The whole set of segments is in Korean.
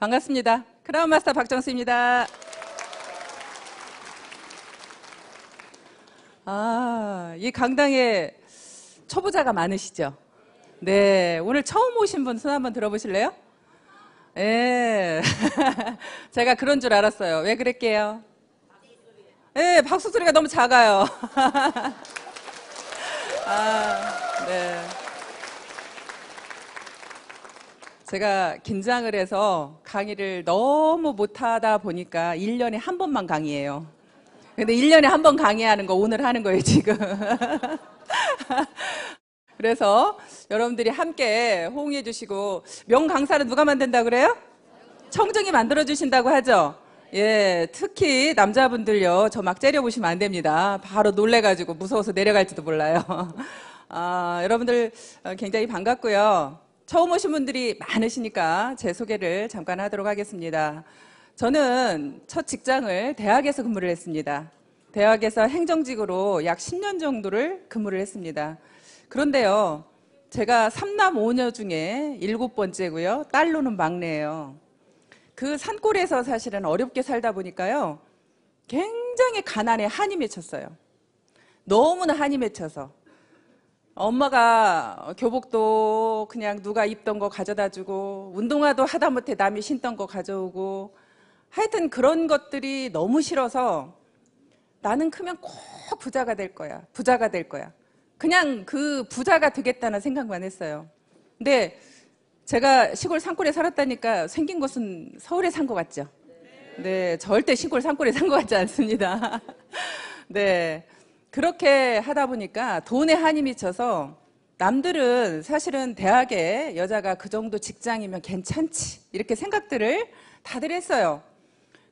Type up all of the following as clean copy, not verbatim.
반갑습니다. 크라운 마스터 박정수입니다. 이 강당에 초보자가 많으시죠? 네, 오늘 처음 오신 분 손 한번 들어보실래요? 네, 제가 그런 줄 알았어요. 왜 그랬게요? 네, 박수 소리가 너무 작아요. 네. 제가 긴장을 해서 강의를 너무 못하다 보니까 1년에 한 번만 강의해요. 근데 1년에 한 번 강의하는 거 오늘 하는 거예요, 지금. 그래서 여러분들이 함께 호응해 주시고, 명강사는 누가 만든다고 그래요? 청정이 만들어주신다고 하죠? 예, 특히 남자분들요, 저 막 째려보시면 안 됩니다. 바로 놀래가지고 무서워서 내려갈지도 몰라요. 여러분들 굉장히 반갑고요. 처음 오신 분들이 많으시니까 제 소개를 잠깐 하도록 하겠습니다. 저는 첫 직장을 대학에서 근무를 했습니다. 대학에서 행정직으로 약 10년 정도를 근무를 했습니다. 그런데요, 제가 3남 5녀 중에 7번째고요. 딸로는 막내예요. 그 산골에서 사실은 어렵게 살다 보니까요, 굉장히 가난에 한이 맺혔어요. 너무나 한이 맺혀서 엄마가 교복도 그냥 누가 입던 거 가져다 주고, 운동화도 하다못해 남이 신던 거 가져오고, 하여튼 그런 것들이 너무 싫어서 나는 크면 꼭 부자가 될 거야. 부자가 될 거야. 그냥 그 부자가 되겠다는 생각만 했어요. 근데 제가 시골 산골에 살았다니까 생긴 곳은 서울에 산 것 같죠? 네, 절대 시골 산골에 산 것 같지 않습니다. 네. 그렇게 하다 보니까 돈에 한이 미쳐서 남들은 사실은 대학에 여자가 그 정도 직장이면 괜찮지 이렇게 생각들을 다들 했어요.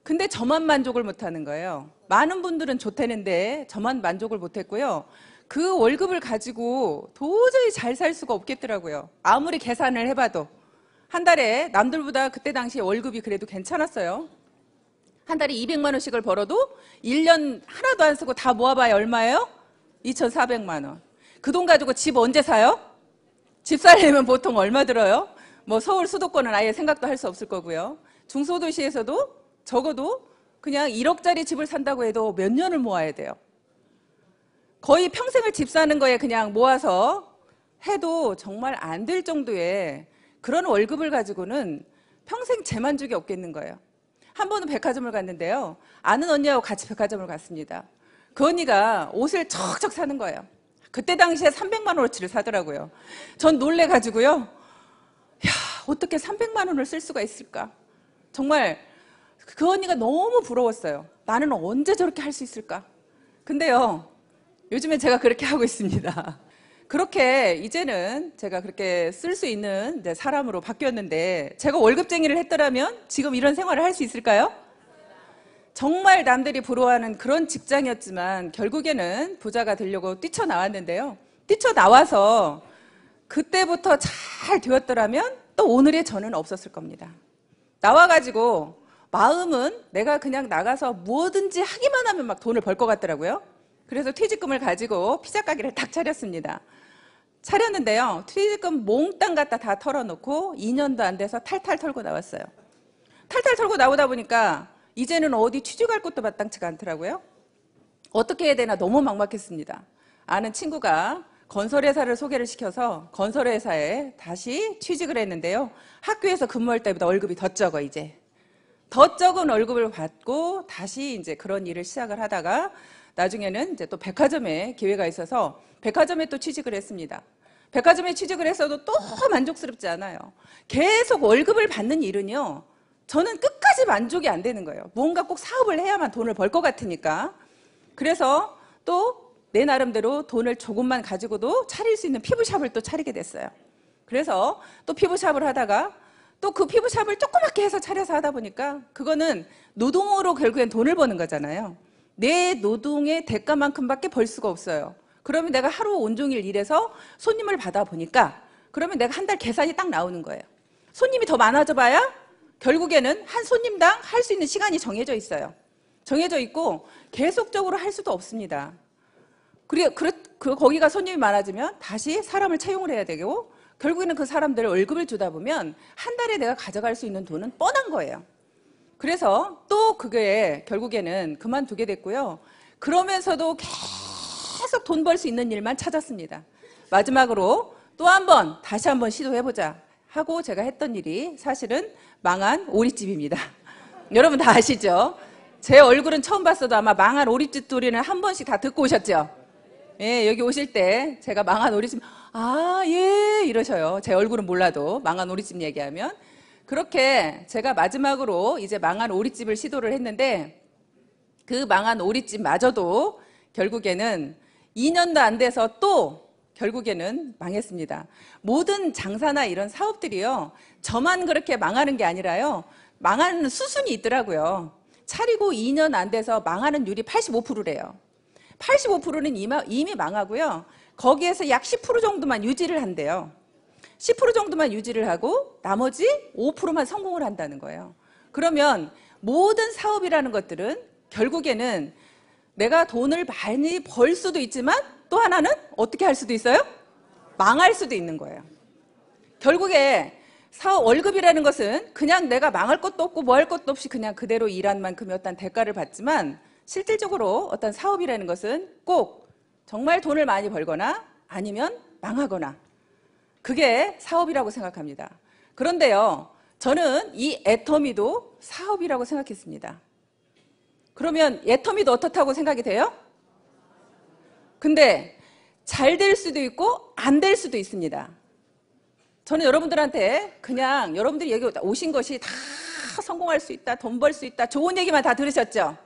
근데 저만 만족을 못하는 거예요. 많은 분들은 좋다는데 저만 만족을 못했고요. 그 월급을 가지고 도저히 잘 살 수가 없겠더라고요. 아무리 계산을 해봐도 한 달에 남들보다 그때 당시에 월급이 그래도 괜찮았어요. 한 달에 200만 원씩을 벌어도 1년 하나도 안 쓰고 다 모아봐야 얼마예요? 2,400만 원. 그 돈 가지고 집 언제 사요? 집 살려면 보통 얼마 들어요? 뭐 서울 수도권은 아예 생각도 할 수 없을 거고요. 중소도시에서도 적어도 그냥 1억짜리 집을 산다고 해도 몇 년을 모아야 돼요. 거의 평생을 집 사는 거에 그냥 모아서 해도 정말 안 될 정도의 그런 월급을 가지고는 평생 재만족이 없겠는 거예요. 한 번은 백화점을 갔는데요. 아는 언니하고 같이 백화점을 갔습니다. 그 언니가 옷을 척척 사는 거예요. 그때 당시에 300만 원어치를 사더라고요. 전 놀래가지고요. 야, 어떻게 300만 원을 쓸 수가 있을까? 정말 그 언니가 너무 부러웠어요. 나는 언제 저렇게 할 수 있을까? 근데요, 요즘에 제가 그렇게 하고 있습니다. 그렇게 이제는 제가 그렇게 쓸 수 있는 사람으로 바뀌었는데, 제가 월급쟁이를 했더라면 지금 이런 생활을 할 수 있을까요? 정말 남들이 부러워하는 그런 직장이었지만 결국에는 부자가 되려고 뛰쳐나왔는데요. 뛰쳐나와서 그때부터 잘 되었더라면 또 오늘의 저는 없었을 겁니다. 나와가지고 마음은 내가 그냥 나가서 뭐든지 하기만 하면 막 돈을 벌 것 같더라고요. 그래서 퇴직금을 가지고 피자 가게를 딱 차렸습니다. 차렸는데요, 퇴직금 몽땅 갖다 다 털어놓고 2년도 안 돼서 탈탈 털고 나왔어요. 탈탈 털고 나오다 보니까 이제는 어디 취직할 것도 마땅치가 않더라고요. 어떻게 해야 되나 너무 막막했습니다. 아는 친구가 건설회사를 소개를 시켜서 건설회사에 다시 취직을 했는데요. 학교에서 근무할 때보다 월급이 더 적어, 이제. 더 적은 월급을 받고 다시 이제 그런 일을 시작을 하다가 나중에는 이제 또 백화점에 기회가 있어서 백화점에 또 취직을 했습니다. 백화점에 취직을 했어도 또 만족스럽지 않아요. 계속 월급을 받는 일은요, 저는 끝까지 만족이 안 되는 거예요. 뭔가 꼭 사업을 해야만 돈을 벌 것 같으니까. 그래서 또 내 나름대로 돈을 조금만 가지고도 차릴 수 있는 피부샵을 또 차리게 됐어요. 그래서 또 피부샵을 하다가 또 그 피부샵을 조그맣게 해서 차려서 하다 보니까 그거는 노동으로 결국엔 돈을 버는 거잖아요. 내 노동의 대가만큼밖에 벌 수가 없어요. 그러면 내가 하루 온종일 일해서 손님을 받아보니까 그러면 내가 한 달 계산이 딱 나오는 거예요. 손님이 더 많아져 봐야 결국에는 한 손님당 할 수 있는 시간이 정해져 있어요. 정해져 있고 계속적으로 할 수도 없습니다. 거기가 손님이 많아지면 다시 사람을 채용을 해야 되고, 결국에는 그 사람들 월급을 주다 보면 한 달에 내가 가져갈 수 있는 돈은 뻔한 거예요. 그래서 또 그게 결국에는 그만두게 됐고요. 그러면서도 계속 돈 벌 수 있는 일만 찾았습니다. 마지막으로 또 한 번 다시 한번 시도해보자 하고 제가 했던 일이 사실은 망한 오리집입니다. 여러분 다 아시죠? 제 얼굴은 처음 봤어도 아마 망한 오리집 소리는 한 번씩 다 듣고 오셨죠? 예, 여기 오실 때 제가 망한 오리집, 아, 예, 이러셔요. 제 얼굴은 몰라도 망한 오리집 얘기하면. 그렇게 제가 마지막으로 이제 망한 오리집을 시도를 했는데 그 망한 오리집마저도 결국에는 2년도 안 돼서 또 결국에는 망했습니다. 모든 장사나 이런 사업들이요, 저만 그렇게 망하는 게 아니라요, 망하는 수순이 있더라고요. 차리고 2년 안 돼서 망하는 율이 85%래요. 85%는 이미 망하고요. 거기에서 약 10% 정도만 유지를 한대요. 10% 정도만 유지를 하고 나머지 5%만 성공을 한다는 거예요. 그러면 모든 사업이라는 것들은 결국에는 내가 돈을 많이 벌 수도 있지만 또 하나는 어떻게 할 수도 있어요? 망할 수도 있는 거예요. 결국에 사업 월급이라는 것은 그냥 내가 망할 것도 없고 뭐 할 것도 없이 그냥 그대로 일한 만큼의 어떤 대가를 받지만 실질적으로 어떤 사업이라는 것은 꼭 정말 돈을 많이 벌거나 아니면 망하거나 그게 사업이라고 생각합니다. 그런데요, 저는 이 애터미도 사업이라고 생각했습니다. 그러면 애터미도 어떻다고 생각이 돼요? 근데 잘 될 수도 있고 안 될 수도 있습니다. 저는 여러분들한테 그냥 여러분들이 여기 오신 것이 다 성공할 수 있다, 돈 벌 수 있다, 좋은 얘기만 다 들으셨죠?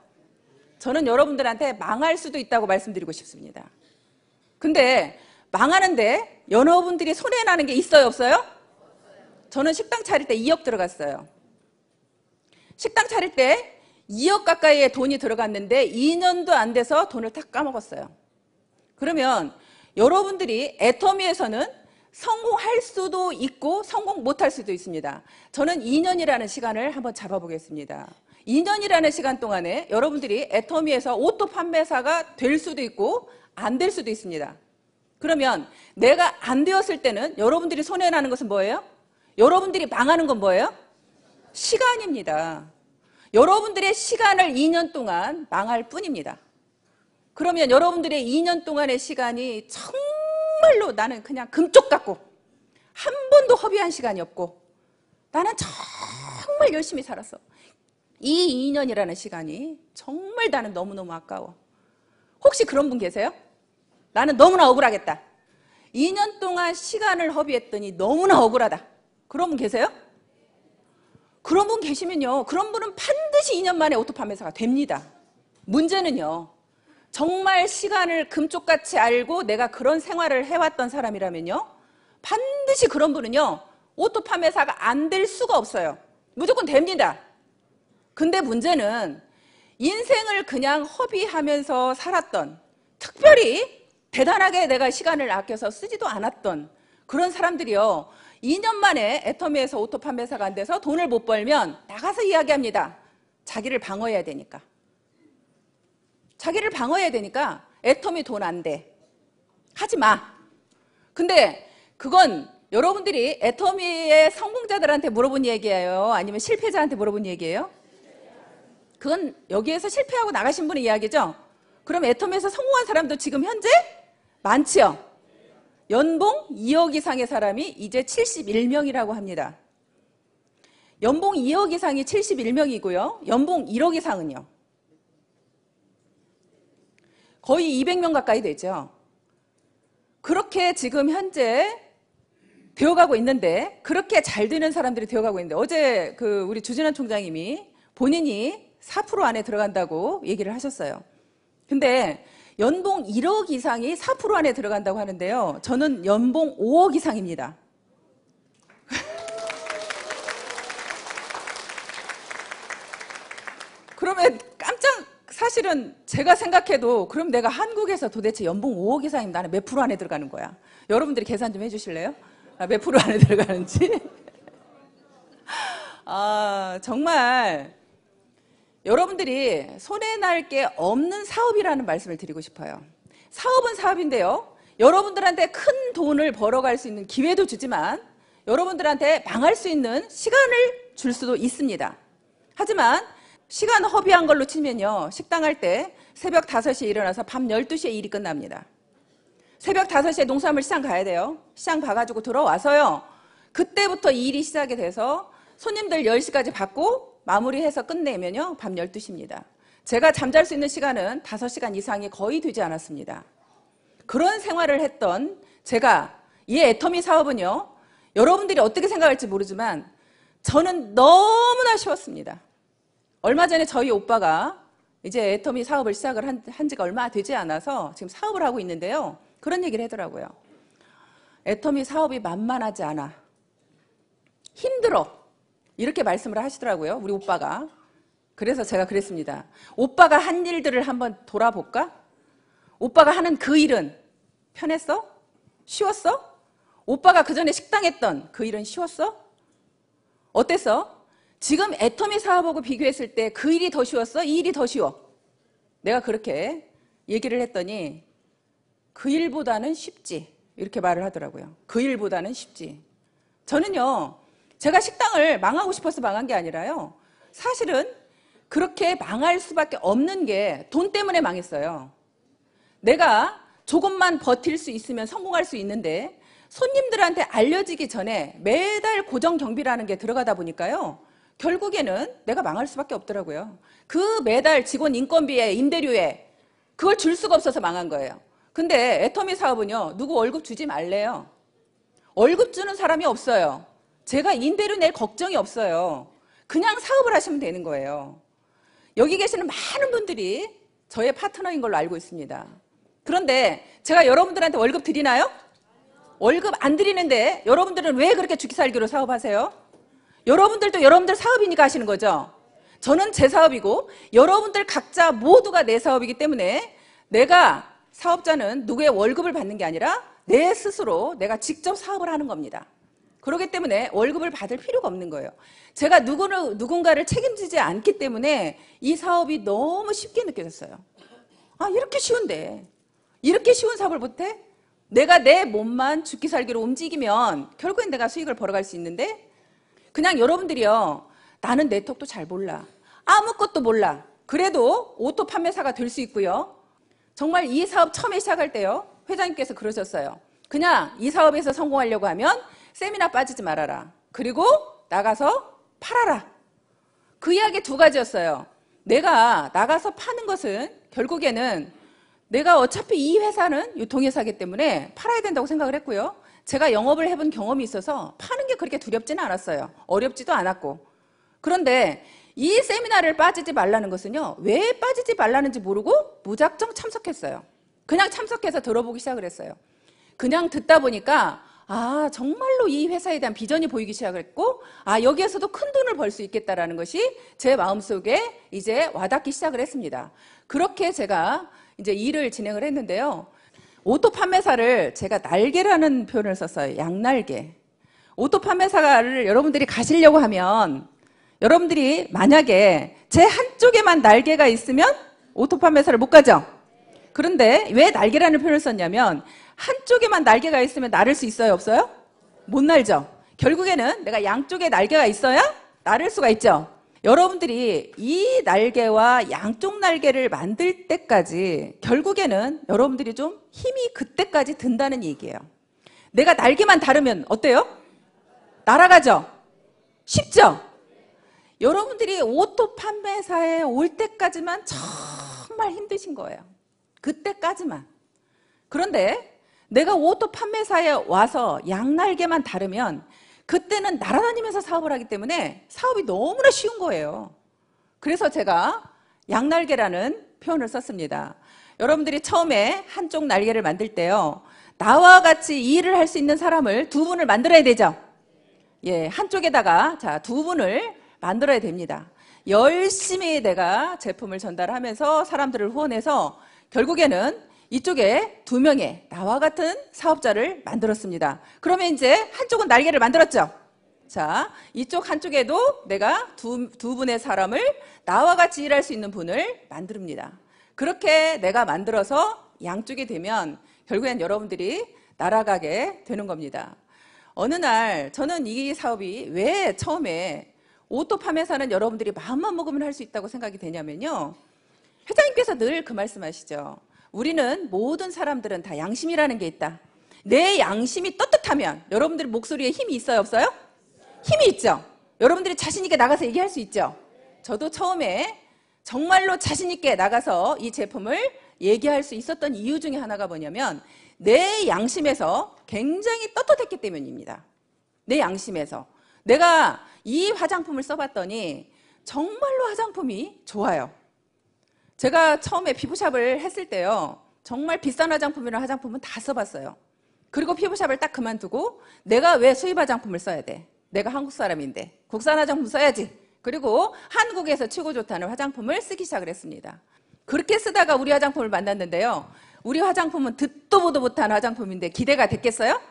저는 여러분들한테 망할 수도 있다고 말씀드리고 싶습니다. 근데 망하는데 여러분들이 손해나는 게 있어요, 없어요? 저는 식당 차릴 때 2억 들어갔어요. 식당 차릴 때 2억 가까이의 돈이 들어갔는데 2년도 안 돼서 돈을 다 까먹었어요. 그러면 여러분들이 애터미에서는 성공할 수도 있고 성공 못할 수도 있습니다. 저는 2년이라는 시간을 한번 잡아보겠습니다. 2년이라는 시간 동안에 여러분들이 애터미에서 오토 판매사가 될 수도 있고 안 될 수도 있습니다. 그러면 내가 안 되었을 때는 여러분들이 손해나는 것은 뭐예요? 여러분들이 망하는 건 뭐예요? 시간입니다. 여러분들의 시간을 2년 동안 망할 뿐입니다. 그러면 여러분들의 2년 동안의 시간이 정말로 나는 그냥 금쪽 같고 한 번도 허비한 시간이 없고 나는 정말 열심히 살았어. 이 2년이라는 시간이 정말 나는 너무너무 아까워. 혹시 그런 분 계세요? 나는 너무나 억울하겠다. 2년 동안 시간을 허비했더니 너무나 억울하다. 그런 분 계세요? 그런 분 계시면요, 그런 분은 반드시 2년 만에 오토 판매사가 됩니다. 문제는요, 정말 시간을 금쪽같이 알고 내가 그런 생활을 해왔던 사람이라면요, 반드시 그런 분은요, 오토 판매사가 안 될 수가 없어요. 무조건 됩니다. 근데 문제는 인생을 그냥 허비하면서 살았던, 특별히 대단하게 내가 시간을 아껴서 쓰지도 않았던 그런 사람들이요, 2년 만에 애터미에서 오토 판매사가 안 돼서 돈을 못 벌면 나가서 이야기합니다. 자기를 방어해야 되니까. 자기를 방어해야 되니까 애터미 돈 안 돼. 하지 마. 근데 그건 여러분들이 애터미의 성공자들한테 물어본 얘기예요? 아니면 실패자한테 물어본 얘기예요? 그건 여기에서 실패하고 나가신 분의 이야기죠? 그럼 애터미에서 성공한 사람도 지금 현재 많지요? 연봉 2억 이상의 사람이 이제 71명이라고 합니다. 연봉 2억 이상이 71명이고요. 연봉 1억 이상은요? 거의 200명 가까이 되죠. 그렇게 지금 현재 되어가고 있는데, 그렇게 잘 되는 사람들이 되어가고 있는데, 어제 우리 주진환 총장님이 본인이 4% 안에 들어간다고 얘기를 하셨어요. 근데 연봉 1억 이상이 4% 안에 들어간다고 하는데요. 저는 연봉 5억 이상입니다. 그러면 사실은 제가 생각해도 그럼 내가 한국에서 도대체 연봉 5억 이상이면 나는 몇 프로 안에 들어가는 거야? 여러분들이 계산 좀 해주실래요? 몇 프로 안에 들어가는지? 정말 여러분들이 손해날 게 없는 사업이라는 말씀을 드리고 싶어요. 사업은 사업인데요, 여러분들한테 큰 돈을 벌어갈 수 있는 기회도 주지만 여러분들한테 망할 수 있는 시간을 줄 수도 있습니다. 하지만 시간 허비한 걸로 치면요, 식당 할 때 새벽 5시에 일어나서 밤 12시에 일이 끝납니다. 새벽 5시에 농수산물 시장 가야 돼요. 시장 봐가지고 들어와서요, 그때부터 일이 시작이 돼서 손님들 10시까지 받고 마무리해서 끝내면요 밤 12시입니다. 제가 잠잘 수 있는 시간은 5시간 이상이 거의 되지 않았습니다. 그런 생활을 했던 제가, 이 애터미 사업은요, 여러분들이 어떻게 생각할지 모르지만 저는 너무나 쉬웠습니다. 얼마 전에 저희 오빠가 이제 애터미 사업을 시작을 한 지가 얼마 되지 않아서 지금 사업을 하고 있는데요, 그런 얘기를 하더라고요. 애터미 사업이 만만하지 않아. 힘들어. 이렇게 말씀을 하시더라고요, 우리 오빠가. 그래서 제가 그랬습니다. 오빠가 한 일들을 한번 돌아볼까? 오빠가 하는 그 일은 편했어? 쉬웠어? 오빠가 그전에 식당 했던 그 일은 쉬웠어? 어땠어? 지금 애터미 사업하고 비교했을 때 그 일이 더 쉬웠어? 이 일이 더 쉬워? 내가 그렇게 얘기를 했더니 그 일보다는 쉽지, 이렇게 말을 하더라고요. 그 일보다는 쉽지. 저는요, 제가 식당을 망하고 싶어서 망한 게 아니라요, 사실은 그렇게 망할 수밖에 없는 게 돈 때문에 망했어요. 내가 조금만 버틸 수 있으면 성공할 수 있는데 손님들한테 알려지기 전에 매달 고정 경비라는 게 들어가다 보니까요, 결국에는 내가 망할 수밖에 없더라고요. 그 매달 직원 인건비에 임대료에 그걸 줄 수가 없어서 망한 거예요. 근데 애터미 사업은요, 누구 월급 주지 말래요. 월급 주는 사람이 없어요. 제가 임대료 낼 걱정이 없어요. 그냥 사업을 하시면 되는 거예요. 여기 계시는 많은 분들이 저의 파트너인 걸로 알고 있습니다. 그런데 제가 여러분들한테 월급 드리나요? 월급 안 드리는데 여러분들은 왜 그렇게 죽기살기로 사업하세요? 여러분들도 여러분들 사업이니까 하시는 거죠. 저는 제 사업이고 여러분들 각자 모두가 내 사업이기 때문에 내가, 사업자는 누구의 월급을 받는 게 아니라 내 스스로 내가 직접 사업을 하는 겁니다. 그렇기 때문에 월급을 받을 필요가 없는 거예요. 제가 누군가를 책임지지 않기 때문에 이 사업이 너무 쉽게 느껴졌어요. 아, 이렇게 쉬운데, 이렇게 쉬운 사업을 못해? 내가 내 몸만 죽기 살기로 움직이면 결국엔 내가 수익을 벌어갈 수 있는데, 그냥 여러분들이요, 나는 네트워크도 잘 몰라, 아무것도 몰라, 그래도 오토 판매사가 될 수 있고요. 정말 이 사업 처음에 시작할 때요, 회장님께서 그러셨어요. 그냥 이 사업에서 성공하려고 하면 세미나 빠지지 말아라. 그리고 나가서 팔아라. 그 이야기 두 가지였어요. 내가 나가서 파는 것은 결국에는 내가 어차피 이 회사는 유통회사이기 때문에 팔아야 된다고 생각을 했고요. 제가 영업을 해본 경험이 있어서 파는 게 그렇게 두렵지는 않았어요. 어렵지도 않았고. 그런데 이 세미나를 빠지지 말라는 것은요, 왜 빠지지 말라는지 모르고 무작정 참석했어요. 그냥 참석해서 들어보기 시작을 했어요. 그냥 듣다 보니까 아, 정말로 이 회사에 대한 비전이 보이기 시작했고, 아, 여기에서도 큰 돈을 벌 수 있겠다라는 것이 제 마음속에 이제 와닿기 시작을 했습니다. 그렇게 제가 이제 일을 진행을 했는데요. 오토 판매사를 제가 날개라는 표현을 썼어요. 양날개. 오토 판매사를 여러분들이 가시려고 하면, 여러분들이 만약에 제 한쪽에만 날개가 있으면 오토 판매사를 못 가죠? 그런데 왜 날개라는 표현을 썼냐면, 한쪽에만 날개가 있으면 날을 수 있어요, 없어요? 못 날죠. 결국에는 내가 양쪽에 날개가 있어야 날을 수가 있죠. 여러분들이 이 날개와 양쪽 날개를 만들 때까지 결국에는 여러분들이 좀 힘이 그때까지 든다는 얘기예요. 내가 날개만 다르면 어때요? 날아가죠? 쉽죠? 여러분들이 오토 판매사에 올 때까지만 정말 힘드신 거예요. 그때까지만. 그런데 내가 오토 판매사에 와서 양날개만 다르면 그때는 날아다니면서 사업을 하기 때문에 사업이 너무나 쉬운 거예요. 그래서 제가 양날개라는 표현을 썼습니다. 여러분들이 처음에 한쪽 날개를 만들 때요, 나와 같이 이 일을 할 수 있는 사람을 두 분을 만들어야 되죠. 예, 한쪽에다가 자, 두 분을 만들어야 됩니다. 열심히 내가 제품을 전달하면서 사람들을 후원해서 결국에는 이쪽에 2명의 나와 같은 사업자를 만들었습니다. 그러면 이제 한쪽은 날개를 만들었죠. 자, 이쪽 한쪽에도 내가 두 분의 사람을 나와 같이 일할 수 있는 분을 만듭니다. 그렇게 내가 만들어서 양쪽이 되면 결국엔 여러분들이 날아가게 되는 겁니다. 어느 날 저는 이 사업이 왜 처음에 오토 판매사는 여러분들이 마음만 먹으면 할 수 있다고 생각이 되냐면요. 회장님께서 늘 그 말씀하시죠. 우리는 모든 사람들은 다 양심이라는 게 있다. 내 양심이 떳떳하면 여러분들 목소리에 힘이 있어요, 없어요? 힘이 있죠. 여러분들이 자신 있게 나가서 얘기할 수 있죠. 저도 처음에 정말로 자신 있게 나가서 이 제품을 얘기할 수 있었던 이유 중에 하나가 뭐냐면 내 양심에서 굉장히 떳떳했기 때문입니다. 내 양심에서. 내가 이 화장품을 써봤더니 정말로 화장품이 좋아요. 제가 처음에 피부샵을 했을 때요. 정말 비싼 화장품이랑 화장품은 다 써봤어요. 그리고 피부샵을 딱 그만두고 내가 왜 수입 화장품을 써야 돼? 내가 한국 사람인데 국산 화장품 써야지. 그리고 한국에서 최고 좋다는 화장품을 쓰기 시작을 했습니다. 그렇게 쓰다가 우리 화장품을 만났는데요. 우리 화장품은 듣도 보도 못한 화장품인데 기대가 됐겠어요?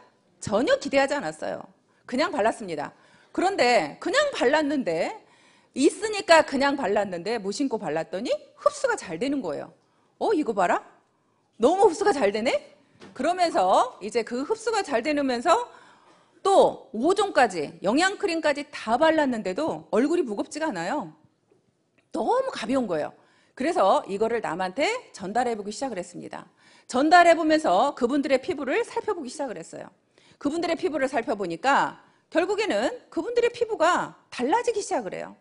전혀 기대하지 않았어요. 그냥 발랐습니다. 그런데 그냥 발랐는데 있으니까 그냥 발랐는데 무심코 발랐더니 흡수가 잘 되는 거예요. 이거 봐라. 너무 흡수가 잘 되네? 그러면서 이제 그 흡수가 잘 되면서 또 5종까지 영양크림까지 다 발랐는데도 얼굴이 무겁지가 않아요. 너무 가벼운 거예요. 그래서 이거를 남한테 전달해보기 시작을 했습니다. 전달해보면서 그분들의 피부를 살펴보기 시작을 했어요. 그분들의 피부를 살펴보니까 결국에는 그분들의 피부가 달라지기 시작을 해요.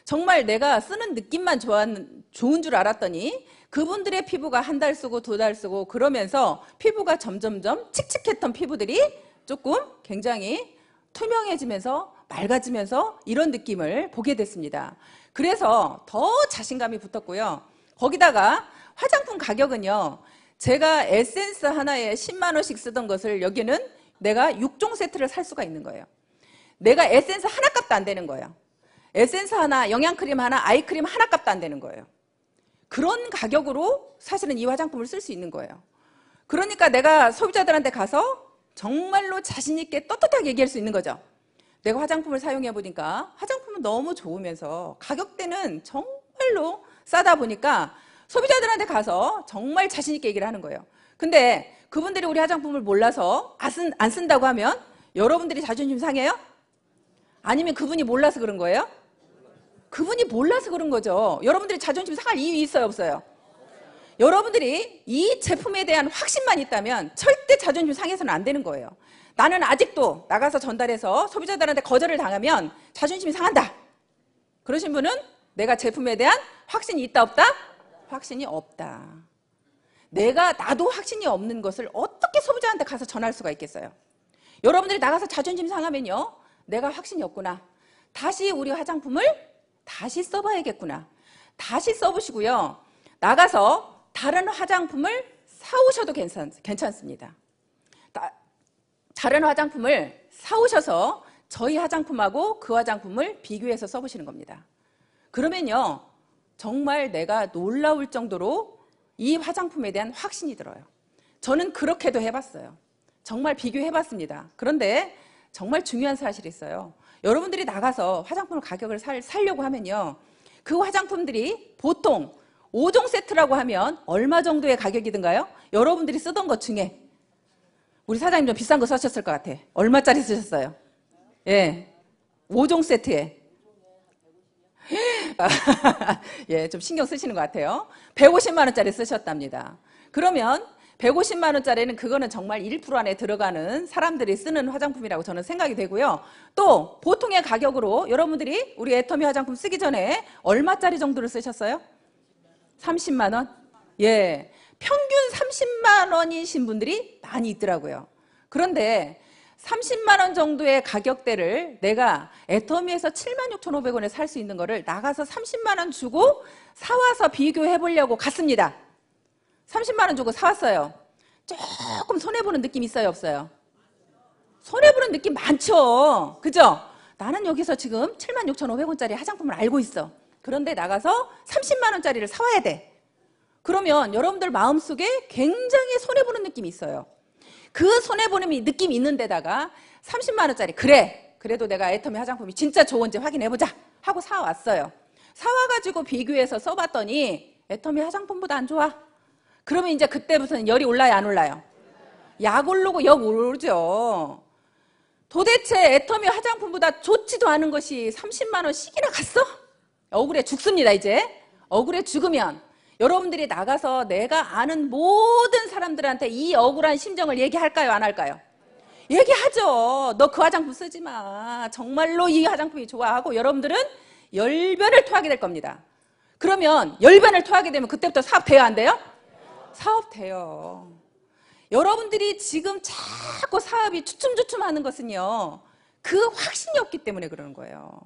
정말 내가 쓰는 느낌만 좋은 줄 알았더니 그분들의 피부가 한 달 쓰고 2달 쓰고 그러면서 피부가 점점점 칙칙했던 피부들이 조금 굉장히 투명해지면서 맑아지면서 이런 느낌을 보게 됐습니다. 그래서 더 자신감이 붙었고요. 거기다가 화장품 가격은요. 제가 에센스 하나에 10만 원씩 쓰던 것을 여기는 내가 6종 세트를 살 수가 있는 거예요. 내가 에센스 하나 값도 안 되는 거예요. 에센스 하나, 영양크림 하나, 아이크림 하나 값도 안 되는 거예요. 그런 가격으로 사실은 이 화장품을 쓸 수 있는 거예요. 그러니까 내가 소비자들한테 가서 정말로 자신 있게 떳떳하게 얘기할 수 있는 거죠. 내가 화장품을 사용해 보니까 화장품은 너무 좋으면서 가격대는 정말로 싸다 보니까 소비자들한테 가서 정말 자신 있게 얘기를 하는 거예요. 근데 그분들이 우리 화장품을 몰라서 안 쓴다고 하면 여러분들이 자존심 상해요? 아니면 그분이 몰라서 그런 거예요? 그분이 몰라서 그런 거죠. 여러분들이 자존심 상할 이유 있어요, 없어요? 여러분들이 이 제품에 대한 확신만 있다면 절대 자존심 상해서는 안 되는 거예요. 나는 아직도 나가서 전달해서 소비자들한테 거절을 당하면 자존심이 상한다. 그러신 분은 내가 제품에 대한 확신이 있다, 없다? 확신이 없다. 나도 확신이 없는 것을 어떻게 소비자한테 가서 전할 수가 있겠어요? 여러분들이 나가서 자존심 상하면요. 내가 확신이 없구나. 다시 우리 화장품을 다시 써봐야겠구나. 다시 써보시고요. 나가서 다른 화장품을 사오셔도 괜찮습니다. 다른 화장품을 사오셔서 저희 화장품하고 그 화장품을 비교해서 써보시는 겁니다. 그러면요. 정말 내가 놀라울 정도로 이 화장품에 대한 확신이 들어요. 저는 그렇게도 해봤어요. 정말 비교해봤습니다. 그런데 정말 중요한 사실이 있어요. 여러분들이 나가서 화장품을 가격을 사려고 하면요. 그 화장품들이 보통 5종 세트라고 하면 얼마 정도의 가격이 든가요? 여러분들이 쓰던 것 중에 우리 사장님 좀 비싼 거 쓰셨을 것 같아. 얼마짜리 쓰셨어요? 예, 5종 세트에 예, 좀 신경 쓰시는 것 같아요. 150만 원짜리 쓰셨답니다. 그러면 150만 원짜리는 그거는 정말 1% 안에 들어가는 사람들이 쓰는 화장품이라고 저는 생각이 되고요. 또 보통의 가격으로 여러분들이 우리 애터미 화장품 쓰기 전에 얼마짜리 정도를 쓰셨어요? 30만 원? 예, 평균 30만 원이신 분들이 많이 있더라고요. 그런데 30만 원 정도의 가격대를 내가 애터미에서 76,500원에 살 수 있는 거를 나가서 30만 원 주고 사와서 비교해 보려고 갔습니다. 30만 원 주고 사왔어요. 조금 손해보는 느낌 있어요, 없어요? 손해보는 느낌 많죠? 그죠? 나는 여기서 지금 76,500원짜리 화장품을 알고 있어. 그런데 나가서 30만 원짜리를 사와야 돼. 그러면 여러분들 마음속에 굉장히 손해보는 느낌이 있어요. 그 손해보는 느낌이 있는 데다가 30만 원짜리 그래도 내가 애터미 화장품이 진짜 좋은지 확인해보자 하고 사왔어요. 사와가지고 비교해서 써봤더니 애터미 화장품보다 안 좋아. 그러면 이제 그때부터는 열이 올라요, 안 올라요? 약 오르고 역 오르죠. 도대체 애터미 화장품보다 좋지도 않은 것이 30만 원씩이나 갔어? 억울해 죽습니다. 이제 억울해 죽으면 여러분들이 나가서 내가 아는 모든 사람들한테 이 억울한 심정을 얘기할까요? 안 할까요? 얘기하죠. 너 그 화장품 쓰지 마. 정말로 이 화장품이 좋아 하고 여러분들은 열변을 토하게 될 겁니다. 그러면 열변을 토하게 되면 그때부터 사업 돼요? 안 돼요? 사업 돼요. 여러분들이 지금 자꾸 사업이 주춤주춤 하는 것은요, 그 확신이 없기 때문에 그러는 거예요.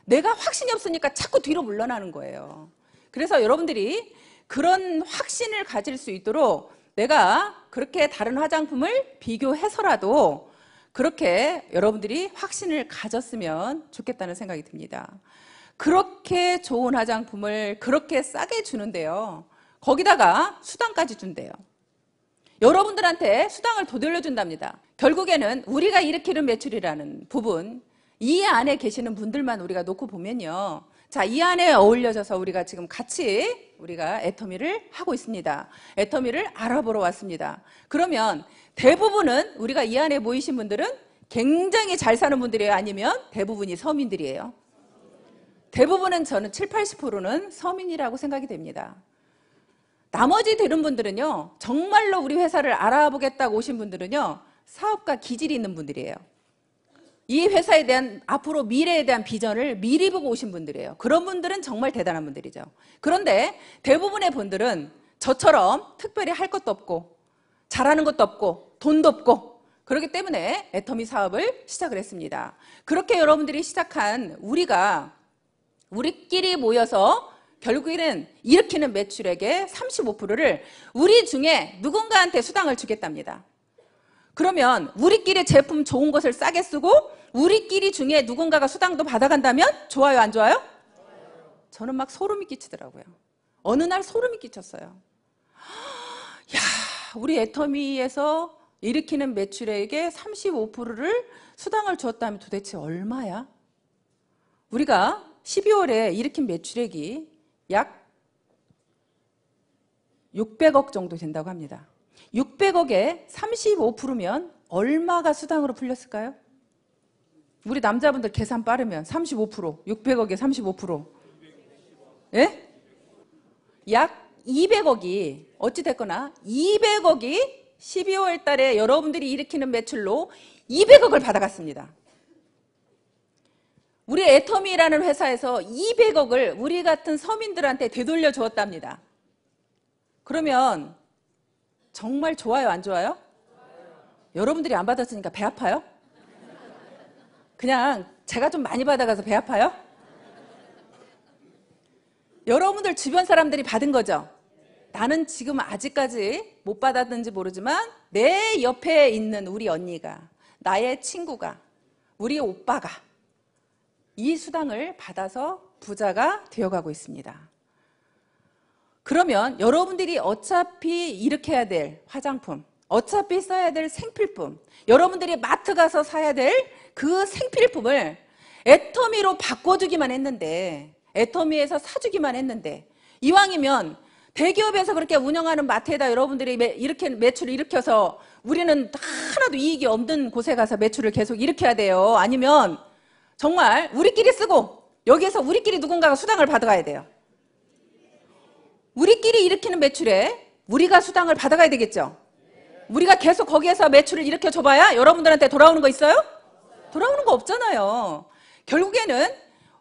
내가 확신이 없으니까 자꾸 뒤로 물러나는 거예요. 그래서 여러분들이 그런 확신을 가질 수 있도록 내가 그렇게 다른 화장품을 비교해서라도 그렇게 여러분들이 확신을 가졌으면 좋겠다는 생각이 듭니다. 그렇게 좋은 화장품을 그렇게 싸게 주는데요, 거기다가 수당까지 준대요. 여러분들한테 수당을 더 돌려준답니다. 결국에는 우리가 일으키는 매출이라는 부분, 이 안에 계시는 분들만 우리가 놓고 보면요, 자, 이 안에 어울려져서 우리가 지금 같이 우리가 애터미를 하고 있습니다. 애터미를 알아보러 왔습니다. 그러면 대부분은 우리가 이 안에 모이신 분들은 굉장히 잘 사는 분들이에요? 아니면 대부분이 서민들이에요? 대부분은 저는 70, 80%는 서민이라고 생각이 됩니다. 나머지 되는 분들은요, 정말로 우리 회사를 알아보겠다고 오신 분들은요, 사업가 기질이 있는 분들이에요. 이 회사에 대한 앞으로 미래에 대한 비전을 미리 보고 오신 분들이에요. 그런 분들은 정말 대단한 분들이죠. 그런데 대부분의 분들은 저처럼 특별히 할 것도 없고 잘하는 것도 없고 돈도 없고 그렇기 때문에 애터미 사업을 시작을 했습니다. 그렇게 여러분들이 시작한 우리끼리 모여서 결국에는 일으키는 매출액의 35%를 우리 중에 누군가한테 수당을 주겠답니다. 그러면 우리끼리 제품 좋은 것을 싸게 쓰고 우리끼리 중에 누군가가 수당도 받아간다면 좋아요, 안 좋아요? 저는 막 소름이 끼치더라고요. 어느 날 소름이 끼쳤어요. 야, 우리 애터미에서 일으키는 매출액의 35%를 수당을 주었다면 도대체 얼마야? 우리가 12월에 일으킨 매출액이 약 600억 정도 된다고 합니다. 600억에 35%면 얼마가 수당으로 풀렸을까요? 우리 남자분들 계산 빠르면 35%, 600억에 35%. 예? 약 200억이 어찌됐거나 200억이 12월 달에 여러분들이 일으키는 매출로 200억을 받아갔습니다. 우리 애터미라는 회사에서 200억을 우리 같은 서민들한테 되돌려 주었답니다. 그러면 정말 좋아요, 안 좋아요? 여러분들이 안 받았으니까 배 아파요? 그냥 제가 좀 많이 받아가서 배 아파요? 여러분들 주변 사람들이 받은 거죠? 나는 지금 아직까지 못 받았는지 모르지만 내 옆에 있는 우리 언니가, 나의 친구가, 우리 오빠가 이 수당을 받아서 부자가 되어가고 있습니다. 그러면 여러분들이 어차피 일으켜야 될 화장품, 어차피 써야 될 생필품, 여러분들이 마트 가서 사야 될 그 생필품을 애터미로 바꿔주기만 했는데, 애터미에서 사주기만 했는데, 이왕이면 대기업에서 그렇게 운영하는 마트에다 여러분들이 이렇게 매출을 일으켜서 우리는 하나도 이익이 없는 곳에 가서 매출을 계속 일으켜야 돼요? 아니면 정말 우리끼리 쓰고 여기에서 우리끼리 누군가가 수당을 받아가야 돼요? 우리끼리 일으키는 매출에 우리가 수당을 받아가야 되겠죠? 우리가 계속 거기에서 매출을 일으켜줘봐야 여러분들한테 돌아오는 거 있어요? 돌아오는 거 없잖아요. 결국에는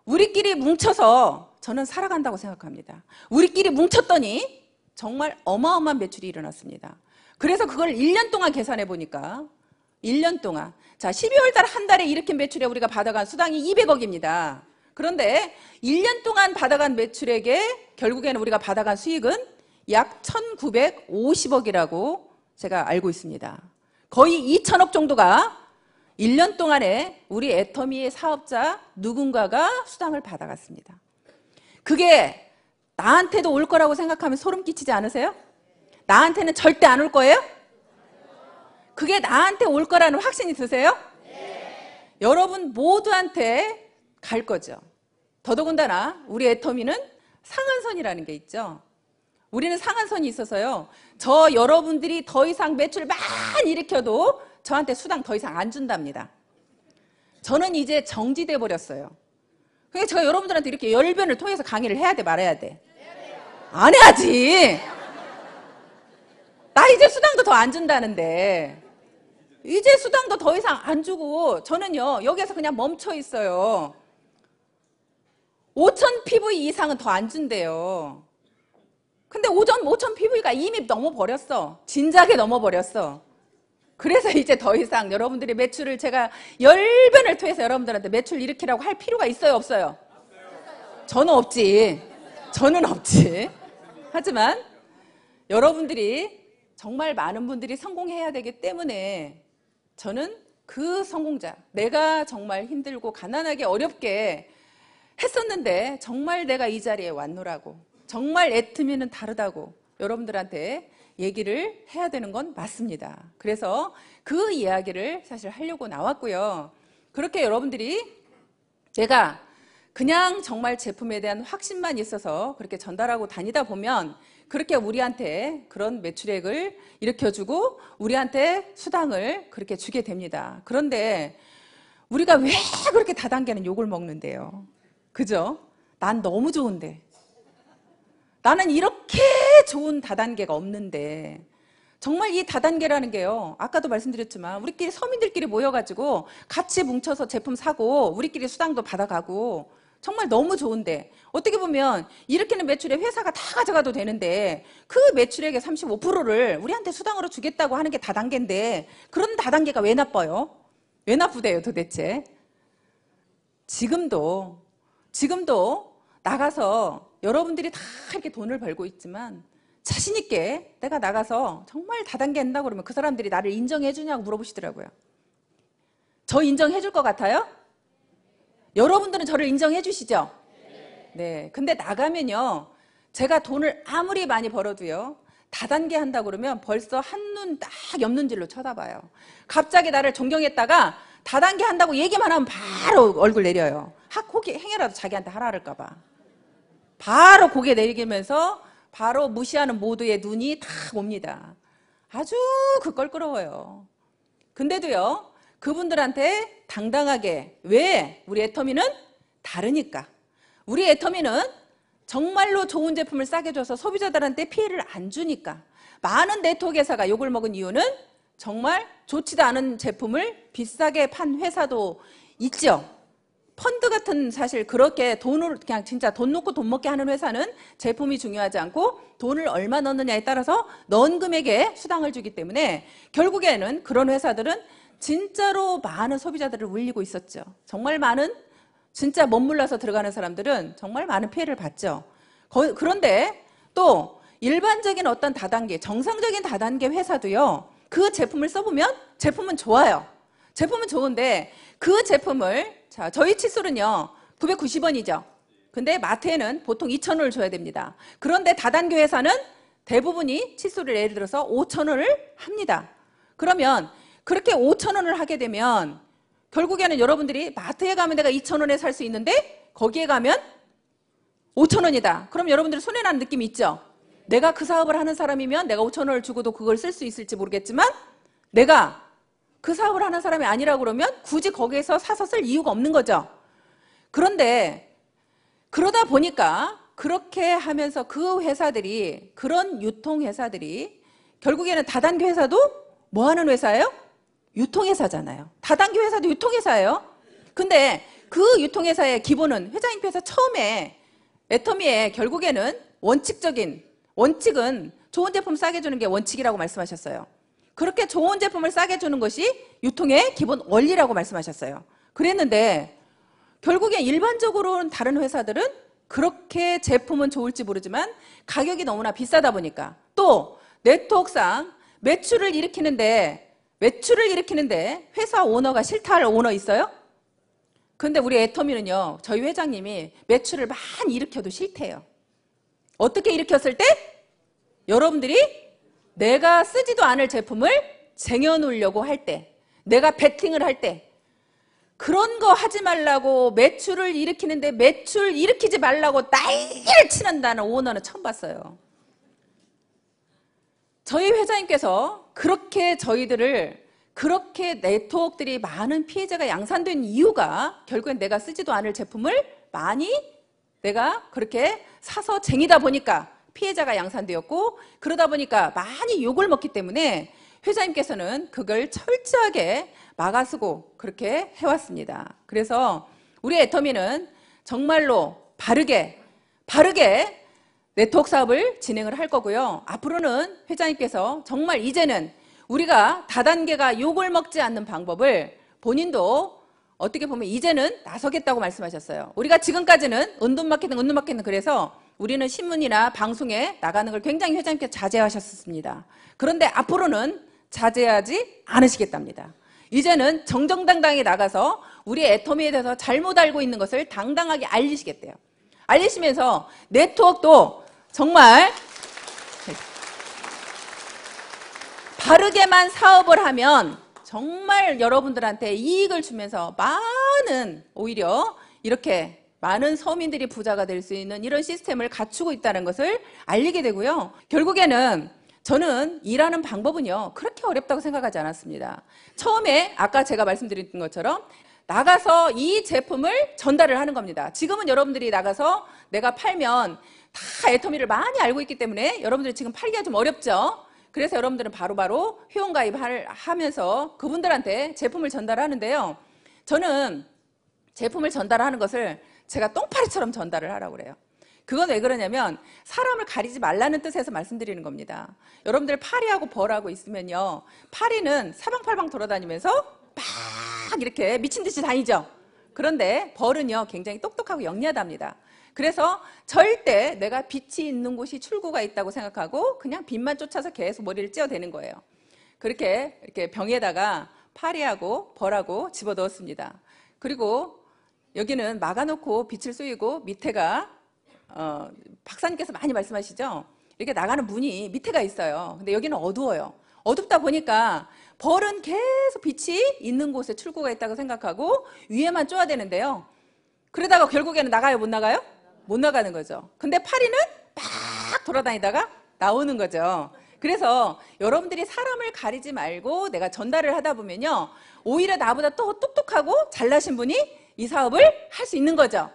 우리끼리 뭉쳐서 저는 살아간다고 생각합니다. 우리끼리 뭉쳤더니 정말 어마어마한 매출이 일어났습니다. 그래서 그걸 1년 동안 계산해 보니까 1년 동안, 자, 12월 달 한 달에 일으킨 매출에 우리가 받아간 수당이 200억입니다. 그런데 1년 동안 받아간 매출액에 결국에는 우리가 받아간 수익은 약 1950억이라고 제가 알고 있습니다. 거의 2천억 정도가 1년 동안에 우리 애터미의 사업자 누군가가 수당을 받아갔습니다. 그게 나한테도 올 거라고 생각하면 소름 끼치지 않으세요? 나한테는 절대 안 올 거예요? 그게 나한테 올 거라는 확신이 드세요? 네. 여러분 모두한테 갈 거죠. 더더군다나 우리 애터미는 상한선이라는 게 있죠. 우리는 상한선이 있어서요. 저 여러분들이 더 이상 매출 많이 일으켜도 저한테 수당 더 이상 안 준답니다. 저는 이제 정지돼 버렸어요. 그러니까 제가 여러분들한테 이렇게 열변을 통해서 강의를 해야 돼, 말아야 돼? 안 해야지. 나 이제 수당도 더 안 준다는데. 이제 수당도 더 이상 안 주고 저는요 여기에서 그냥 멈춰 있어요. 5,000 PV 이상은 더 안 준대요. 근데 5,000 PV가 이미 넘어버렸어. 진작에 넘어버렸어. 그래서 이제 더 이상 여러분들의 매출을 제가 열변을 통해서 여러분들한테 매출 일으키라고 할 필요가 있어요, 없어요? 저는 없지. 저는 없지. 하지만 여러분들이 정말 많은 분들이 성공해야 되기 때문에 저는 그 성공자, 내가 정말 힘들고 가난하게 어렵게 했었는데 정말 내가 이 자리에 왔노라고, 정말 애터미는 다르다고 여러분들한테 얘기를 해야 되는 건 맞습니다. 그래서 그 이야기를 사실 하려고 나왔고요. 그렇게 여러분들이 내가 그냥 정말 제품에 대한 확신만 있어서 그렇게 전달하고 다니다 보면 그렇게 우리한테 그런 매출액을 일으켜주고 우리한테 수당을 그렇게 주게 됩니다. 그런데 우리가 왜 그렇게 다단계는 욕을 먹는데요? 그죠? 난 너무 좋은데, 나는 이렇게 좋은 다단계가 없는데, 정말 이 다단계라는 게요, 아까도 말씀드렸지만 우리끼리 서민들끼리 모여가지고 같이 뭉쳐서 제품 사고 우리끼리 수당도 받아가고 정말 너무 좋은데, 어떻게 보면 일으키는 매출에 회사가 다 가져가도 되는데 그 매출액의 35%를 우리한테 수당으로 주겠다고 하는 게 다단계인데, 그런 다단계가 왜 나빠요? 왜 나쁘대요 도대체? 지금도 나가서 여러분들이 다 이렇게 돈을 벌고 있지만 자신 있게 내가 나가서 정말 다단계 한다고 그러면 그 사람들이 나를 인정해 주냐고 물어보시더라고요. 저 인정해 줄 것 같아요? 여러분들은 저를 인정해 주시죠? 네. 근데 나가면요, 제가 돈을 아무리 많이 벌어도요, 다단계 한다고 그러면 벌써 한눈 딱 옆눈질로 쳐다봐요. 갑자기 나를 존경했다가 다단계 한다고 얘기만 하면 바로 얼굴 내려요. 혹시 행여라도 자기한테 하라 그럴까봐. 바로 고개 내리면서 바로 무시하는 모두의 눈이 다 옵니다. 아주 껄끄러워요. 근데도요, 그분들한테 당당하게, 왜? 우리 애터미는 다르니까. 우리 애터미는 정말로 좋은 제품을 싸게 줘서 소비자들한테 피해를 안 주니까. 많은 네트워크 회사가 욕을 먹은 이유는 정말 좋지도 않은 제품을 비싸게 판 회사도 있죠. 펀드 같은, 사실 그렇게 돈을 그냥 진짜 돈 놓고 돈 먹게 하는 회사는 제품이 중요하지 않고 돈을 얼마 넣느냐에 따라서 넣은 금액에 수당을 주기 때문에 결국에는 그런 회사들은 진짜로 많은 소비자들을 울리고 있었죠. 정말 많은, 진짜 멋물러서 들어가는 사람들은 정말 많은 피해를 봤죠. 그런데 또 일반적인 어떤 다단계, 정상적인 다단계 회사도요, 그 제품을 써보면 제품은 좋아요. 제품은 좋은데 그 제품을, 자, 저희 칫솔은요 990원이죠. 근데 마트에는 보통 2,000원을 줘야 됩니다. 그런데 다단계 회사는 대부분이 칫솔을 예를 들어서 5,000원을 합니다. 그러면 그렇게 5,000원을 하게 되면 결국에는 여러분들이 마트에 가면 내가 2,000원에 살 수 있는데 거기에 가면 5,000원이다. 그럼 여러분들 손해나는 느낌이 있죠? 내가 그 사업을 하는 사람이면 내가 5,000원을 주고도 그걸 쓸 수 있을지 모르겠지만, 내가 그 사업을 하는 사람이 아니라고 그러면 굳이 거기에서 사서 쓸 이유가 없는 거죠. 그런데 그러다 보니까 그렇게 하면서 그 회사들이, 그런 유통회사들이 결국에는 다단계 회사도 뭐 하는 회사예요? 유통회사잖아요. 다단계 회사도 유통회사예요. 근데 그 유통회사의 기본은, 회장님께서 처음에 애터미의 결국에는 원칙은 좋은 제품 싸게 주는 게 원칙이라고 말씀하셨어요. 그렇게 좋은 제품을 싸게 주는 것이 유통의 기본 원리라고 말씀하셨어요. 그랬는데 결국에 일반적으로는 다른 회사들은 그렇게 제품은 좋을지 모르지만 가격이 너무나 비싸다 보니까, 또 네트워크상 매출을 일으키는데 회사 오너가 싫다 할 오너 있어요? 근데 우리 애터미는요, 저희 회장님이 매출을 많이 일으켜도 싫대요. 어떻게 일으켰을 때? 여러분들이 내가 쓰지도 않을 제품을 쟁여놓으려고 할 때, 내가 베팅을 할 때, 그런 거 하지 말라고, 매출을 일으키는데 매출 일으키지 말라고 난리를 치는다는 오너는 처음 봤어요. 저희 회장님께서 그렇게 저희들을 그렇게 네트워크들이 많은 피해자가 양산된 이유가 결국엔 내가 쓰지도 않을 제품을 많이 내가 그렇게 사서 쟁이다 보니까 피해자가 양산되었고, 그러다 보니까 많이 욕을 먹기 때문에 회장님께서는 그걸 철저하게 막아쓰고 그렇게 해왔습니다. 그래서 우리 애터미는 정말로 바르게 네트워크 사업을 진행을 할 거고요. 앞으로는 회장님께서 정말 이제는 우리가 다단계가 욕을 먹지 않는 방법을 본인도 어떻게 보면 이제는 나서겠다고 말씀하셨어요. 우리가 지금까지는 은둔 마케팅 그래서 우리는 신문이나 방송에 나가는 걸 굉장히 회장님께서 자제하셨습니다. 그런데 앞으로는 자제하지 않으시겠답니다. 이제는 정정당당히 나가서 우리 애터미에 대해서 잘못 알고 있는 것을 당당하게 알리시겠대요. 알리시면서 네트워크도 정말 바르게만 사업을 하면 정말 여러분들한테 이익을 주면서 많은 오히려 이렇게 많은 서민들이 부자가 될 수 있는 이런 시스템을 갖추고 있다는 것을 알리게 되고요. 결국에는 저는 일하는 방법은요 그렇게 어렵다고 생각하지 않았습니다. 처음에 아까 제가 말씀드린 것처럼 나가서 이 제품을 전달을 하는 겁니다. 지금은 여러분들이 나가서 내가 팔면 다 애터미를 많이 알고 있기 때문에 여러분들이 지금 팔기가 좀 어렵죠. 그래서 여러분들은 바로바로 회원가입하면서 그분들한테 제품을 전달하는데요. 저는 제품을 전달하는 것을 제가 똥파리처럼 전달을 하라고 그래요. 그건 왜 그러냐면 사람을 가리지 말라는 뜻에서 말씀드리는 겁니다. 여러분들 파리하고 벌하고 있으면요. 파리는 사방팔방 돌아다니면서 막 이렇게 미친 듯이 다니죠. 그런데 벌은요 굉장히 똑똑하고 영리하답니다. 그래서 절대 내가 빛이 있는 곳이 출구가 있다고 생각하고 그냥 빛만 쫓아서 계속 머리를 찧어대는 거예요. 그렇게 이렇게 병에다가 파리하고 벌하고 집어넣었습니다. 그리고 여기는 막아놓고 빛을 쏘이고 밑에가 박사님께서 많이 말씀하시죠. 이렇게 나가는 문이 밑에가 있어요. 근데 여기는 어두워요. 어둡다 보니까 벌은 계속 빛이 있는 곳에 출구가 있다고 생각하고 위에만 쪼야 되는데요. 그러다가 결국에는 나가요, 못 나가요? 못 나가는 거죠. 근데 파리는 막 돌아다니다가 나오는 거죠. 그래서 여러분들이 사람을 가리지 말고 내가 전달을 하다 보면요. 오히려 나보다 또 똑똑하고 잘나신 분이 이 사업을 할 수 있는 거죠.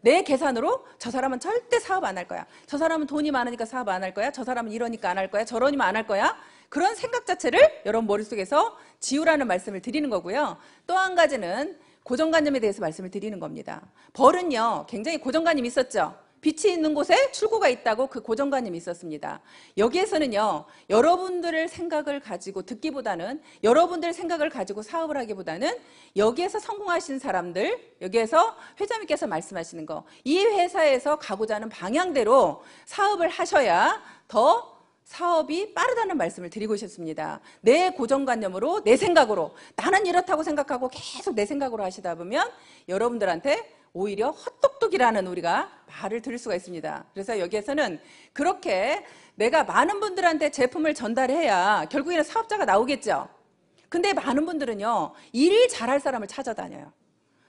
내 계산으로 저 사람은 절대 사업 안 할 거야. 저 사람은 돈이 많으니까 사업 안 할 거야. 저 사람은 이러니까 안 할 거야. 저러니까 안 할 거야. 그런 생각 자체를 여러분 머릿속에서 지우라는 말씀을 드리는 거고요. 또 한 가지는 고정관념에 대해서 말씀을 드리는 겁니다. 벌은요 굉장히 고정관념이 있었죠. 빛이 있는 곳에 출구가 있다고 그 고정관념이 있었습니다. 여기에서는요 여러분들의 생각을 가지고 듣기보다는 여러분들 생각을 가지고 사업을 하기보다는 여기에서 성공하신 사람들, 여기에서 회장님께서 말씀하시는 거, 이 회사에서 가고자 하는 방향대로 사업을 하셔야 더 사업이 빠르다는 말씀을 드리고 싶습니다. 내 고정관념으로 내 생각으로 나는 이렇다고 생각하고 계속 내 생각으로 하시다 보면 여러분들한테 오히려 헛똑똑이라는 우리가 말을 들을 수가 있습니다. 그래서 여기에서는 그렇게 내가 많은 분들한테 제품을 전달해야 결국에는 사업자가 나오겠죠. 근데 많은 분들은요 일 잘할 사람을 찾아다녀요.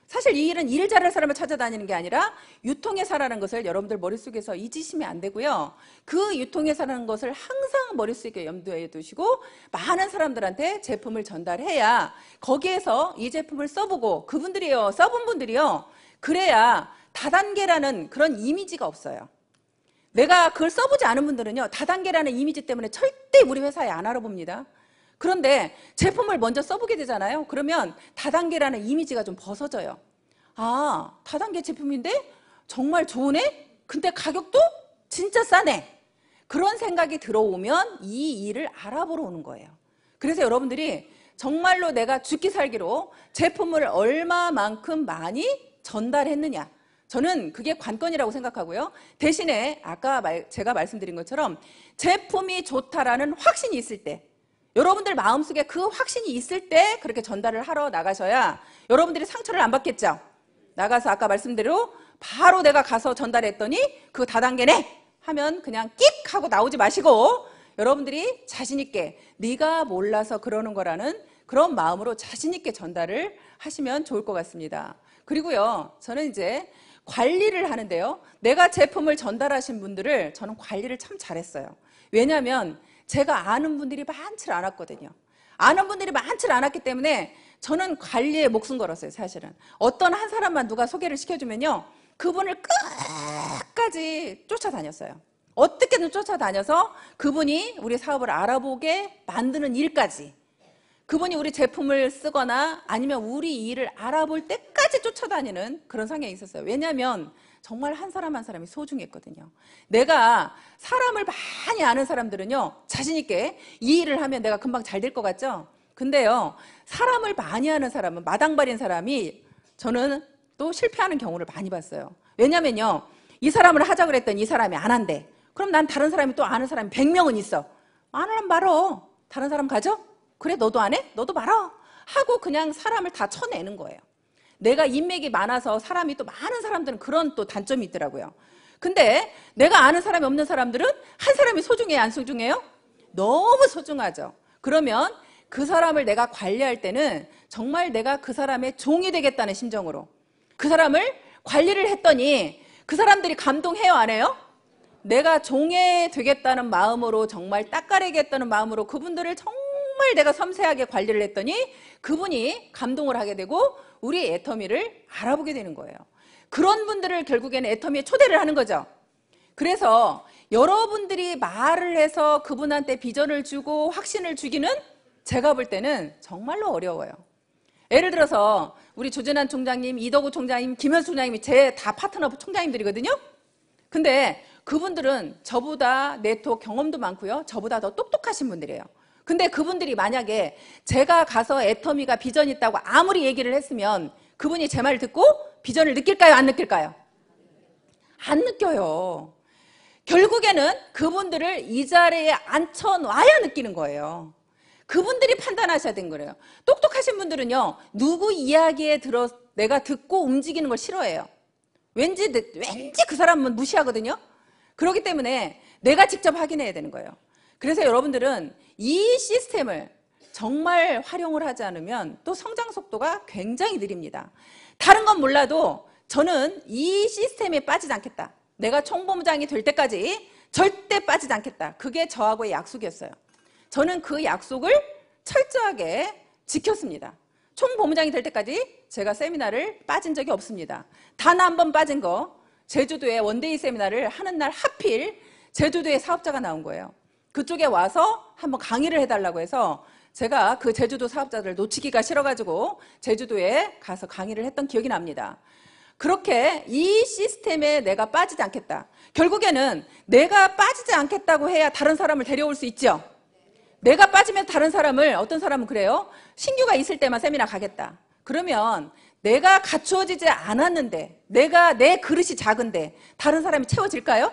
사실 이 일은 일 잘할 사람을 찾아다니는 게 아니라 유통회사라는 것을 여러분들 머릿속에서 잊으시면 안 되고요. 그 유통회사라는 것을 항상 머릿속에 염두에 두시고 많은 사람들한테 제품을 전달해야 거기에서 이 제품을 써보고 그분들이요 써본 분들이요 그래야 다단계라는 그런 이미지가 없어요. 내가 그걸 써보지 않은 분들은요 다단계라는 이미지 때문에 절대 우리 회사에 안 알아봅니다. 그런데 제품을 먼저 써보게 되잖아요. 그러면 다단계라는 이미지가 좀 벗어져요. 아, 다단계 제품인데 정말 좋으네? 근데 가격도 진짜 싸네. 그런 생각이 들어오면 이 일을 알아보러 오는 거예요. 그래서 여러분들이 정말로 내가 죽기 살기로 제품을 얼마만큼 많이 전달했느냐, 저는 그게 관건이라고 생각하고요. 대신에 아까 제가 말씀드린 것처럼 제품이 좋다라는 확신이 있을 때, 여러분들 마음속에 그 확신이 있을 때 그렇게 전달을 하러 나가셔야 여러분들이 상처를 안 받겠죠. 나가서 아까 말씀대로 바로 내가 가서 전달했더니 그거 다단계네 하면 그냥 끽 하고 나오지 마시고 여러분들이 자신 있게 네가 몰라서 그러는 거라는 그런 마음으로 자신 있게 전달을 하시면 좋을 것 같습니다. 그리고요, 저는 이제 관리를 하는데요. 내가 제품을 전달하신 분들을 저는 관리를 참 잘했어요. 왜냐하면 제가 아는 분들이 많지 않았거든요. 아는 분들이 많지 않았기 때문에 저는 관리에 목숨 걸었어요. 사실은 어떤 한 사람만 누가 소개를 시켜주면요, 그분을 끝까지 쫓아다녔어요. 어떻게든 쫓아다녀서 그분이 우리 사업을 알아보게 만드는 일까지, 그분이 우리 제품을 쓰거나 아니면 우리 일을 알아볼 때까지 쫓아다니는 그런 성향이 있었어요. 왜냐하면 정말 한 사람 한 사람이 소중했거든요. 내가 사람을 많이 아는 사람들은요, 자신 있게 이 일을 하면 내가 금방 잘 될 것 같죠? 근데요, 사람을 많이 아는 사람은, 마당발인 사람이 저는 또 실패하는 경우를 많이 봤어요. 왜냐면요, 이 사람을 하자 그랬더니 이 사람이 안 한대. 그럼 난 다른 사람이 또 아는 사람이 100명은 있어. 안 하면 말어. 다른 사람 가져? 그래, 너도 안 해? 너도 말어. 하고 그냥 사람을 다 쳐내는 거예요. 내가 인맥이 많아서 사람이 또 많은 사람들은 그런 또 단점이 있더라고요. 근데 내가 아는 사람이 없는 사람들은 한 사람이 소중해요, 안 소중해요? 너무 소중하죠. 그러면 그 사람을 내가 관리할 때는 정말 내가 그 사람의 종이 되겠다는 심정으로 그 사람을 관리를 했더니 그 사람들이 감동해요, 안 해요? 내가 종이 되겠다는 마음으로, 정말 닦아내겠다는 마음으로 그분들을 정말 내가 섬세하게 관리를 했더니 그분이 감동을 하게 되고 우리 애터미를 알아보게 되는 거예요. 그런 분들을 결국에는 애터미에 초대를 하는 거죠. 그래서 여러분들이 말을 해서 그분한테 비전을 주고 확신을 주기는 제가 볼 때는 정말로 어려워요. 예를 들어서 우리 조재난 총장님, 이덕우 총장님, 김현수 총장님이 제 다 파트너 총장님들이거든요. 근데 그분들은 저보다 네트워크 경험도 많고요, 저보다 더 똑똑하신 분들이에요. 근데 그분들이 만약에 제가 가서 애터미가 비전이 있다고 아무리 얘기를 했으면 그분이 제 말을 듣고 비전을 느낄까요, 안 느낄까요? 안 느껴요. 결국에는 그분들을 이 자리에 앉혀놔야 느끼는 거예요. 그분들이 판단하셔야 되는 거예요. 똑똑하신 분들은요, 누구 이야기에 들어 내가 듣고 움직이는 걸 싫어해요. 왠지 그 사람은 무시하거든요. 그렇기 때문에 내가 직접 확인해야 되는 거예요. 그래서 여러분들은 이 시스템을 정말 활용을 하지 않으면 또 성장 속도가 굉장히 느립니다. 다른 건 몰라도 저는 이 시스템에 빠지지 않겠다. 내가 총본부장이 될 때까지 절대 빠지지 않겠다. 그게 저하고의 약속이었어요. 저는 그 약속을 철저하게 지켰습니다. 총본부장이 될 때까지 제가 세미나를 빠진 적이 없습니다. 단 한 번 빠진 거, 제주도에 원데이 세미나를 하는 날 하필 제주도에 사업자가 나온 거예요. 그쪽에 와서 한번 강의를 해달라고 해서 제가 그 제주도 사업자들을 놓치기가 싫어가지고 제주도에 가서 강의를 했던 기억이 납니다. 그렇게 이 시스템에 내가 빠지지 않겠다. 결국에는 내가 빠지지 않겠다고 해야 다른 사람을 데려올 수 있죠. 내가 빠지면 다른 사람을, 어떤 사람은 그래요. 신규가 있을 때만 세미나 가겠다. 그러면 내가 갖추어지지 않았는데, 내 그릇이 작은데 다른 사람이 채워질까요?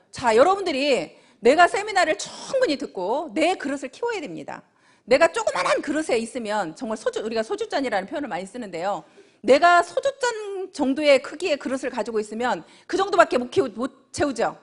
자, 여러분들이 내가 세미나를 충분히 듣고 내 그릇을 키워야 됩니다. 내가 조그만한 그릇에 있으면 정말 우리가 소주잔이라는 표현을 많이 쓰는데요. 내가 소주잔 정도의 크기의 그릇을 가지고 있으면 그 정도밖에 못 채우죠.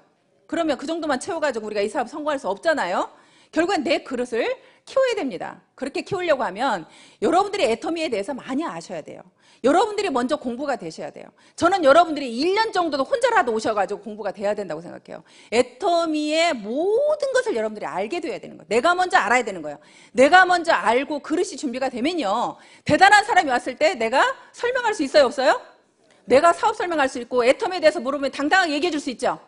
그러면 그 정도만 채워가지고 우리가 이 사업 성공할 수 없잖아요. 결국엔 내 그릇을 키워야 됩니다. 그렇게 키우려고 하면 여러분들이 애터미에 대해서 많이 아셔야 돼요. 여러분들이 먼저 공부가 되셔야 돼요. 저는 여러분들이 1년 정도도 혼자라도 오셔가지고 공부가 돼야 된다고 생각해요. 애터미의 모든 것을 여러분들이 알게 돼야 되는 거예요. 내가 먼저 알아야 되는 거예요. 내가 먼저 알고 그릇이 준비가 되면요, 대단한 사람이 왔을 때 내가 설명할 수 있어요, 없어요? 내가 사업 설명할 수 있고 애터미에 대해서 물으면 당당하게 얘기해 줄 수 있죠.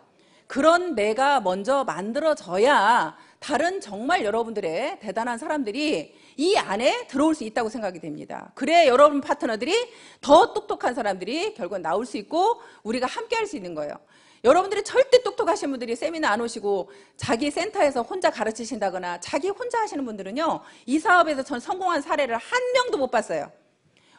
그런 내가 먼저 만들어져야 다른 정말 여러분들의 대단한 사람들이 이 안에 들어올 수 있다고 생각이 됩니다. 그래 여러분 파트너들이 더 똑똑한 사람들이 결국은 나올 수 있고 우리가 함께 할 수 있는 거예요. 여러분들이 절대 똑똑하신 분들이 세미나 안 오시고 자기 센터에서 혼자 가르치신다거나 자기 혼자 하시는 분들은요, 이 사업에서 전 성공한 사례를 한 명도 못 봤어요.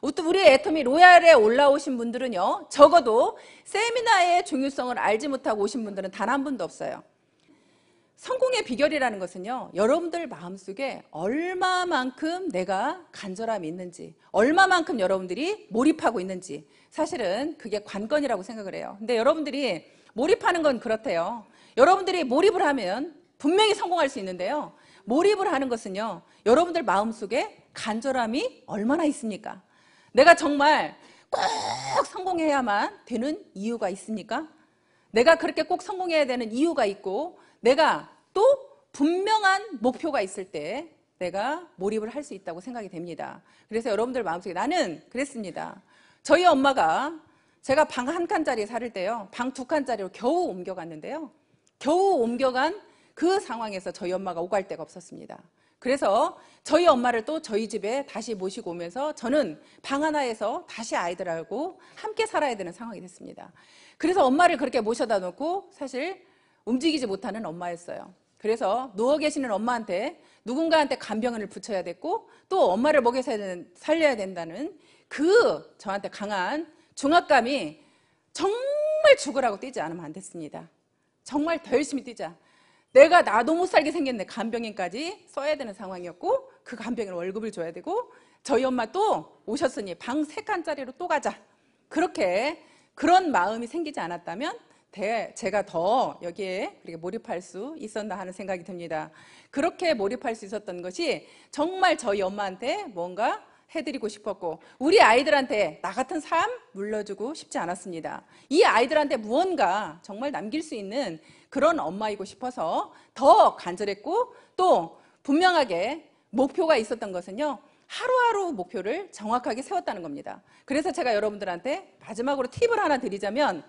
우리 애터미 로얄에 올라오신 분들은요, 적어도 세미나의 중요성을 알지 못하고 오신 분들은 단 한 분도 없어요. 성공의 비결이라는 것은요, 여러분들 마음속에 얼마만큼 내가 간절함이 있는지, 얼마만큼 여러분들이 몰입하고 있는지, 사실은 그게 관건이라고 생각을 해요. 근데 여러분들이 몰입하는 건 그렇대요. 여러분들이 몰입을 하면 분명히 성공할 수 있는데요, 몰입을 하는 것은요, 여러분들 마음속에 간절함이 얼마나 있습니까? 내가 정말 꼭 성공해야만 되는 이유가 있습니까? 내가 그렇게 꼭 성공해야 되는 이유가 있고, 내가 또 분명한 목표가 있을 때 내가 몰입을 할 수 있다고 생각이 됩니다. 그래서 여러분들 마음속에 나는 그랬습니다. 저희 엄마가 제가 방 한 칸짜리 살 때요, 방 두 칸짜리로 겨우 옮겨갔는데요. 겨우 옮겨간 그 상황에서 저희 엄마가 오갈 데가 없었습니다. 그래서 저희 엄마를 또 저희 집에 다시 모시고 오면서 저는 방 하나에서 다시 아이들하고 함께 살아야 되는 상황이 됐습니다. 그래서 엄마를 그렇게 모셔다 놓고 사실 움직이지 못하는 엄마였어요. 그래서 누워 계시는 엄마한테 누군가한테 간병을 붙여야 됐고 또 엄마를 먹여서 살려야 된다는 그 저한테 강한 중압감이 정말 죽으라고 뛰지 않으면 안 됐습니다. 정말 더 열심히 뛰자. 내가 나도 못 살게 생겼네. 간병인까지 써야 되는 상황이었고 그 간병인 월급을 줘야 되고 저희 엄마 또 오셨으니 방 3칸짜리로 또 가자. 그렇게 그런 마음이 생기지 않았다면 제가 더 여기에 그렇게 몰입할 수 있었나 하는 생각이 듭니다. 그렇게 몰입할 수 있었던 것이 정말 저희 엄마한테 뭔가 해드리고 싶었고 우리 아이들한테 나 같은 삶 물려주고 싶지 않았습니다. 이 아이들한테 무언가 정말 남길 수 있는 그런 엄마이고 싶어서 더 간절했고 또 분명하게 목표가 있었던 것은요, 하루하루 목표를 정확하게 세웠다는 겁니다. 그래서 제가 여러분들한테 마지막으로 팁을 하나 드리자면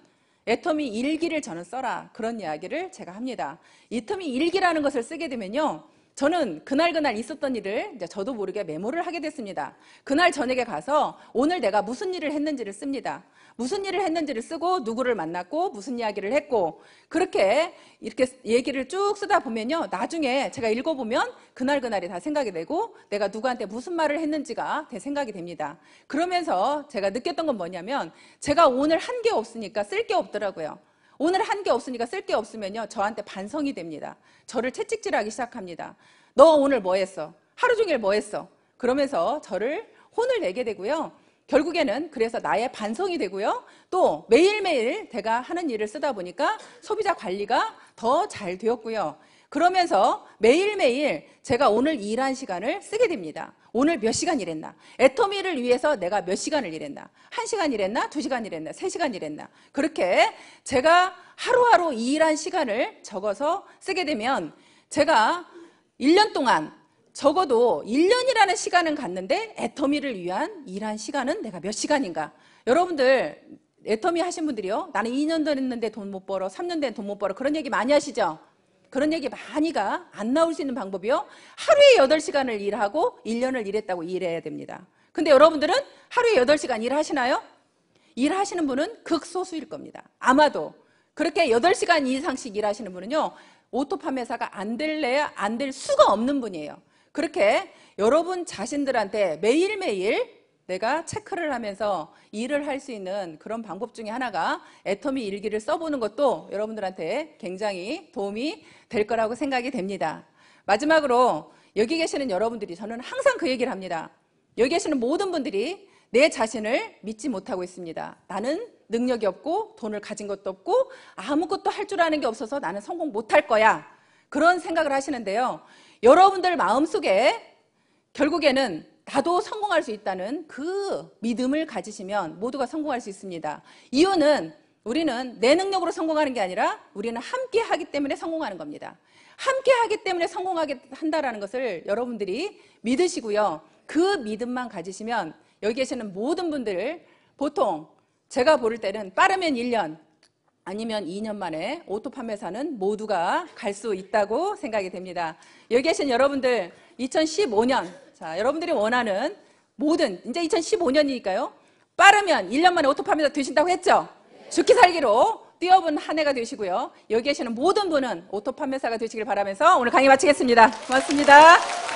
애터미 일기를 저는 써라, 그런 이야기를 제가 합니다. 애터미 일기라는 것을 쓰게 되면요, 저는 그날 있었던 일을 이제 저도 모르게 메모를 하게 됐습니다. 그날 저녁에 가서 오늘 내가 무슨 일을 했는지를 씁니다. 무슨 일을 했는지를 쓰고 누구를 만났고 무슨 이야기를 했고 그렇게 이렇게 얘기를 쭉 쓰다 보면요, 나중에 제가 읽어보면 그날이 다 생각이 되고 내가 누구한테 무슨 말을 했는지가 생각이 됩니다. 그러면서 제가 느꼈던 건 뭐냐면 제가 오늘 한 게 없으니까 쓸 게 없더라고요. 오늘 한 게 없으니까 쓸 게 없으면요, 저한테 반성이 됩니다. 저를 채찍질하기 시작합니다. 너 오늘 뭐 했어? 하루 종일 뭐 했어? 그러면서 저를 혼을 내게 되고요. 결국에는 그래서 나의 반성이 되고요. 또 매일매일 제가 하는 일을 쓰다 보니까 소비자 관리가 더 잘 되었고요. 그러면서 매일매일 제가 오늘 일한 시간을 쓰게 됩니다. 오늘 몇 시간 일했나? 애터미를 위해서 내가 몇 시간을 일했나? 1시간 일했나? 2시간 일했나? 3시간 일했나? 그렇게 제가 하루하루 일한 시간을 적어서 쓰게 되면 제가 1년 동안 적어도 1년이라는 시간은 갔는데 애터미를 위한 일한 시간은 내가 몇 시간인가? 여러분들 애터미 하신 분들이요, 나는 2년 됐는데 돈 못 벌어, 3년 된 돈 못 벌어, 그런 얘기 많이 하시죠? 그런 얘기 많이가 안 나올 수 있는 방법이요, 하루에 8시간을 일하고 1년을 일했다고 일해야 됩니다. 근데 여러분들은 하루에 8시간 일하시나요? 일하시는 분은 극소수일 겁니다. 아마도 그렇게 8시간 이상씩 일하시는 분은요, 오토 판매사가 안 될래야 안 될 수가 없는 분이에요. 그렇게 여러분 자신들한테 매일매일 내가 체크를 하면서 일을 할 수 있는 그런 방법 중에 하나가 애터미 일기를 써보는 것도 여러분들한테 굉장히 도움이 될 거라고 생각이 됩니다. 마지막으로 여기 계시는 여러분들이, 저는 항상 그 얘기를 합니다. 여기 계시는 모든 분들이 내 자신을 믿지 못하고 있습니다. 나는 능력이 없고 돈을 가진 것도 없고 아무것도 할 줄 아는 게 없어서 나는 성공 못할 거야, 그런 생각을 하시는데요, 여러분들 마음속에 결국에는 나도 성공할 수 있다는 그 믿음을 가지시면 모두가 성공할 수 있습니다. 이유는 우리는 내 능력으로 성공하는 게 아니라 우리는 함께 하기 때문에 성공하는 겁니다. 함께 하기 때문에 성공하게 한다는 것을 여러분들이 믿으시고요, 그 믿음만 가지시면 여기 계시는 모든 분들, 보통 제가 볼 때는 빠르면 1년 아니면 2년 만에 오토 판매사는 모두가 갈 수 있다고 생각이 됩니다. 여기 계신 여러분들 2015년, 자, 여러분들이 원하는 모든, 이제 2015년이니까요, 빠르면 1년 만에 오토 판매사 되신다고 했죠? 죽기 살기로 뛰어본 한 해가 되시고요, 여기 계시는 모든 분은 오토 판매사가 되시길 바라면서 오늘 강의 마치겠습니다. 고맙습니다.